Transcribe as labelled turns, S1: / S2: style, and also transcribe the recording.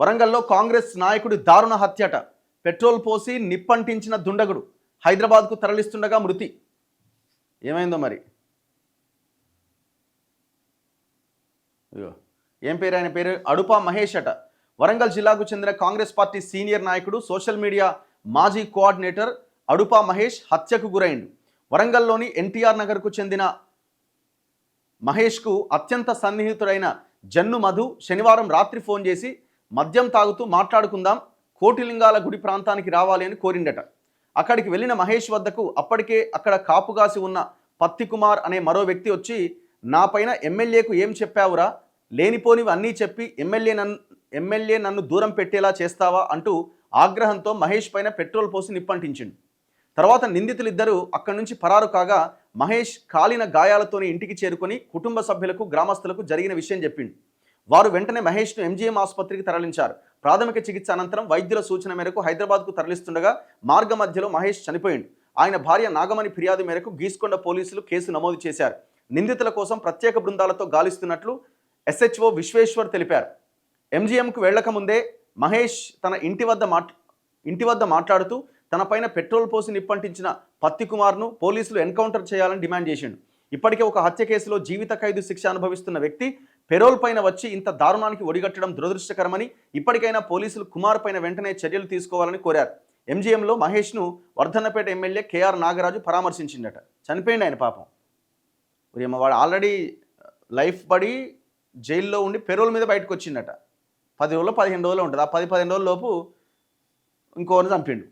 S1: వరంగల్లో కాంగ్రెస్ నాయకుడి దారుణ హత్యట. పెట్రోల్ పోసి నిప్పంటించిన దుండగుడు హైదరాబాద్కు తరలిస్తుండగా మృతి. ఏమైందో మరి. అయ్యో, ఏం పేరు ఆయన పేరు? అడుపా మహేష్ అట. వరంగల్ జిల్లాకు చెందిన కాంగ్రెస్ పార్టీ సీనియర్ నాయకుడు, సోషల్ మీడియా మాజీ కోఆర్డినేటర్ అడుపా మహేష్ హత్యకు గురైండు. వరంగల్లోని ఎన్టీఆర్ నగర్కు చెందిన మహేష్కు అత్యంత సన్నిహితుడైన జన్ను మధు శనివారం రాత్రి ఫోన్ చేసి మద్యం తాగుతూ మాట్లాడుకుందాం, కోటిలింగాల గుడి ప్రాంతానికి రావాలి అని కోరిండట. అక్కడికి వెళ్ళిన మహేష్ వద్దకు అప్పటికే అక్కడ కాపుగాసి ఉన్న పత్తి కుమార్ అనే మరో వ్యక్తి వచ్చి, నా పైన ఎమ్మెల్యేకు ఏం చెప్పావురా, లేనిపోనివి అన్నీ చెప్పి ఎమ్మెల్యే నన్ను దూరం పెట్టేలా చేస్తావా అంటూ ఆగ్రహంతో మహేష్ పైన పెట్రోల్ పోసి నిప్పంటించిండు. తర్వాత నిందితులిద్దరూ అక్కడి నుంచి పరారు కాగా మహేష్ కాలిన గాయాలతోనే ఇంటికి చేరుకొని కుటుంబ సభ్యులకు, గ్రామస్తులకు జరిగిన విషయం చెప్పిండు. వారు వెంటనే మహేష్ను ఎంజీఎం ఆసుపత్రికి తరలించారు. ప్రాథమిక చికిత్స అనంతరం వైద్యుల సూచన మేరకు హైదరాబాద్కు తరలిస్తుండగా మార్గ మధ్యలో మహేష్ చనిపోయిండు. ఆయన భార్య నాగమణి ఫిర్యాదు మేరకు గీసుకొండ పోలీసులు కేసు నమోదు చేశారు. నిందితుల కోసం ప్రత్యేక బృందాలతో గాలిస్తున్నట్లు ఎస్హెచ్ఓ విశ్వేశ్వర్ తెలిపారు. ఎంజీఎంకు వెళ్లకముందే మహేష్ తన ఇంటి వద్ద మాట్లాడుతూ తనపైన పెట్రోల్ పోసి నిప్పంటించిన పత్తి కుమార్ను పోలీసులు ఎన్కౌంటర్ చేయాలని డిమాండ్ చేసిండు. ఇప్పటికే ఒక హత్య కేసులో జీవిత ఖైదు శిక్ష అనుభవిస్తున్న వ్యక్తి పెరోల్ పైన వచ్చి ఇంత దారుణానికి ఒడిగట్టడం దురదృష్టకరమని, ఇప్పటికైనా పోలీసులు కుమార్ పైన వెంటనే చర్యలు తీసుకోవాలని కోరారు. ఎంజీఎంలో మహేష్ను వర్ధన్నపేట ఎమ్మెల్యే కేఆర్ నాగరాజు పరామర్శించిండట. చనిపోయింది ఆయన పాపం. వాడు ఆల్రెడీ లైఫ్ పడి జైల్లో ఉండి పెరోల్ మీద బయటకు వచ్చిండట. 10 రోజులు 15 రోజులు ఉంటుంది. ఆ 10-15 రోజుల లోపు ఇంకోరిని చంపిండు.